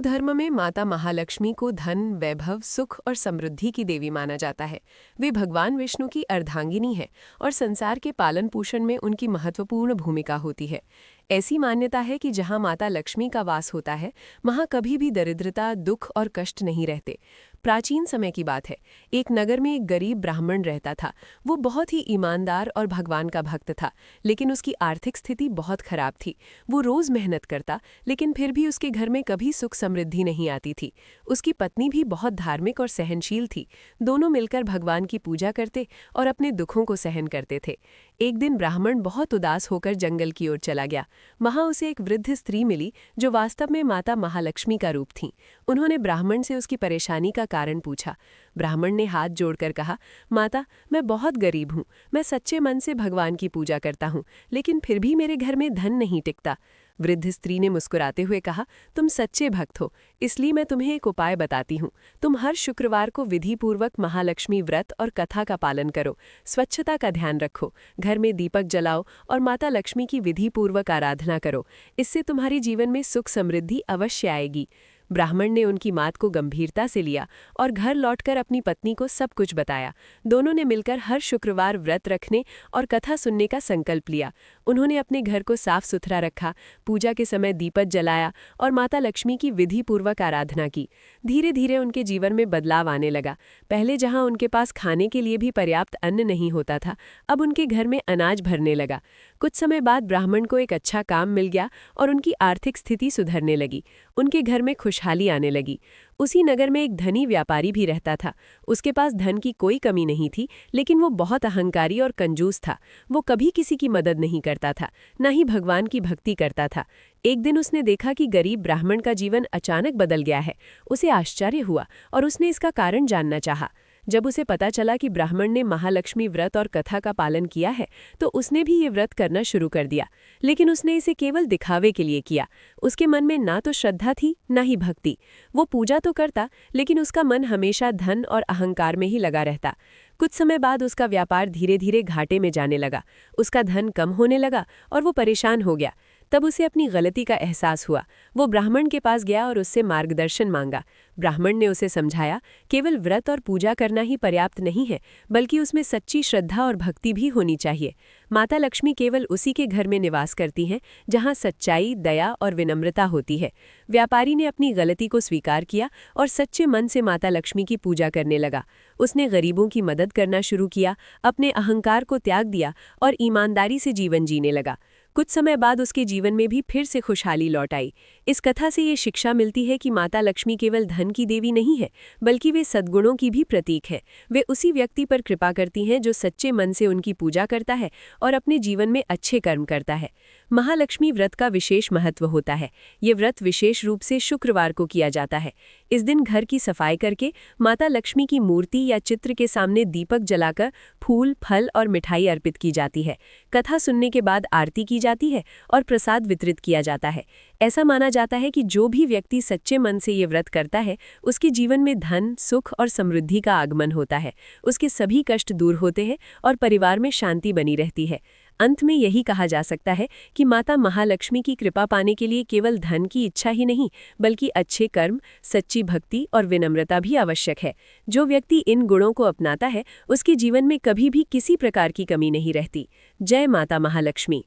धर्म में माता महालक्ष्मी को धन, वैभव, सुख और समृद्धि की देवी माना जाता है। वे भगवान विष्णु की अर्धांगिनी है और संसार के पालन पोषण में उनकी महत्वपूर्ण भूमिका होती है। ऐसी मान्यता है कि जहाँ माता लक्ष्मी का वास होता है, वहाँ कभी भी दरिद्रता, दुख और कष्ट नहीं रहते। प्राचीन समय की बात है। एक नगर में एक गरीब ब्राह्मण रहता था। वो बहुत ही ईमानदार और भगवान का भक्त था, लेकिन उसकी आर्थिक स्थिति बहुत खराब थी। वो रोज मेहनत करता, लेकिन फिर भी उसके घर में कभी सुख समृद्धि नहीं आती थी। उसकी पत्नी भी बहुत धार्मिक और सहनशील थी। दोनों मिलकर भगवान की पूजा करते और अपने दुखों को सहन करते थे। एक दिन ब्राह्मण बहुत उदास होकर जंगल की ओर चला गया। वहां उसे एक वृद्ध स्त्री मिली जो वास्तव में माता महालक्ष्मी का रूप थी। उन्होंने ब्राह्मण से उसकी परेशानी का कारण पूछा। ब्राह्मण ने हाथ जोड़कर कहा, माता, मैं बहुत गरीब हूँ। मैं सच्चे मन से भगवान की पूजा करता हूँ, लेकिन फिर भी मेरे घर में धन नहीं टिकता। वृद्ध स्त्री ने मुस्कुराते हुए कहा, तुम सच्चे भक्त हो, इसलिए मैं तुम्हें एक उपाय बताती हूँ। तुम हर शुक्रवार को विधिपूर्वक महालक्ष्मी व्रत और कथा का पालन करो, स्वच्छता का ध्यान रखो, घर में दीपक जलाओ और माता लक्ष्मी की विधिपूर्वक आराधना करो। इससे तुम्हारे जीवन में सुख समृद्धि अवश्य आएगी। ब्राह्मण ने उनकी बात को गंभीरता से लिया और घर लौटकर अपनी पत्नी को सब कुछ बताया। दोनों ने मिलकर हर शुक्रवार व्रत रखने और कथा सुनने का संकल्प लिया। उन्होंने अपने घर को साफ सुथरा रखा, पूजा के समय दीपक जलाया और माता लक्ष्मी की विधिपूर्वक आराधना की। धीरे धीरे उनके जीवन में बदलाव आने लगा। पहले जहां उनके पास खाने के लिए भी पर्याप्त अन्न नहीं होता था, अब उनके घर में अनाज भरने लगा। कुछ समय बाद ब्राह्मण को एक अच्छा काम मिल गया और उनकी आर्थिक स्थिति सुधरने लगी। उनके घर में खुशहाली आने लगी। उसी नगर में एक धनी व्यापारी भी रहता था। उसके पास धन की कोई कमी नहीं थी, लेकिन वो बहुत अहंकारी और कंजूस था। वो कभी किसी की मदद नहीं करता था, न ही भगवान की भक्ति करता था। एक दिन उसने देखा कि गरीब ब्राह्मण का जीवन अचानक बदल गया है। उसे आश्चर्य हुआ और उसने इसका कारण जानना चाहा। जब उसे पता चला कि ब्राह्मण ने महालक्ष्मी व्रत और कथा का पालन किया है, तो उसने भी ये व्रत करना शुरू कर दिया। लेकिन उसने इसे केवल दिखावे के लिए किया। उसके मन में ना तो श्रद्धा थी, ना ही भक्ति। वो पूजा तो करता, लेकिन उसका मन हमेशा धन और अहंकार में ही लगा रहता। कुछ समय बाद उसका व्यापार धीरे धीरे घाटे में जाने लगा। उसका धन कम होने लगा और वो परेशान हो गया। तब उसे अपनी गलती का एहसास हुआ। वो ब्राह्मण के पास गया और उससे मार्गदर्शन मांगा। ब्राह्मण ने उसे समझाया, केवल व्रत और पूजा करना ही पर्याप्त नहीं है, बल्कि उसमें सच्ची श्रद्धा और भक्ति भी होनी चाहिए। माता लक्ष्मी केवल उसी के घर में निवास करती हैं जहां सच्चाई, दया और विनम्रता होती है। व्यापारी ने अपनी गलती को स्वीकार किया और सच्चे मन से माता लक्ष्मी की पूजा करने लगा। उसने गरीबों की मदद करना शुरू किया, अपने अहंकार को त्याग दिया और ईमानदारी से जीवन जीने लगा। कुछ समय बाद उसके जीवन में भी फिर से खुशहाली लौट आई। इस कथा से ये शिक्षा मिलती है कि माता लक्ष्मी केवल धन की देवी नहीं है, बल्कि वे सद्गुणों की भी प्रतीक है। वे उसी व्यक्ति पर कृपा करती हैं जो सच्चे मन से उनकी पूजा करता है और अपने जीवन में अच्छे कर्म करता है। महालक्ष्मी व्रत का विशेष महत्व होता है। ये व्रत विशेष रूप से शुक्रवार को किया जाता है। इस दिन घर की सफाई करके माता लक्ष्मी की मूर्ति या चित्र के सामने दीपक जलाकर फूल, फल और मिठाई अर्पित की जाती है। कथा सुनने के बाद आरती की जाती है और प्रसाद वितरित किया जाता है। ऐसा माना जाता है कि जो भी व्यक्ति सच्चे मन से ये व्रत करता है, उसके जीवन में धन, सुख और समृद्धि का आगमन होता है। उसके सभी कष्ट दूर होते हैं और परिवार में शांति बनी रहती है। अंत में यही कहा जा सकता है कि माता महालक्ष्मी की कृपा पाने के लिए केवल धन की इच्छा ही नहीं, बल्कि अच्छे कर्म, सच्ची भक्ति और विनम्रता भी आवश्यक है। जो व्यक्ति इन गुणों को अपनाता है, उसके जीवन में कभी भी किसी प्रकार की कमी नहीं रहती। जय माता महालक्ष्मी।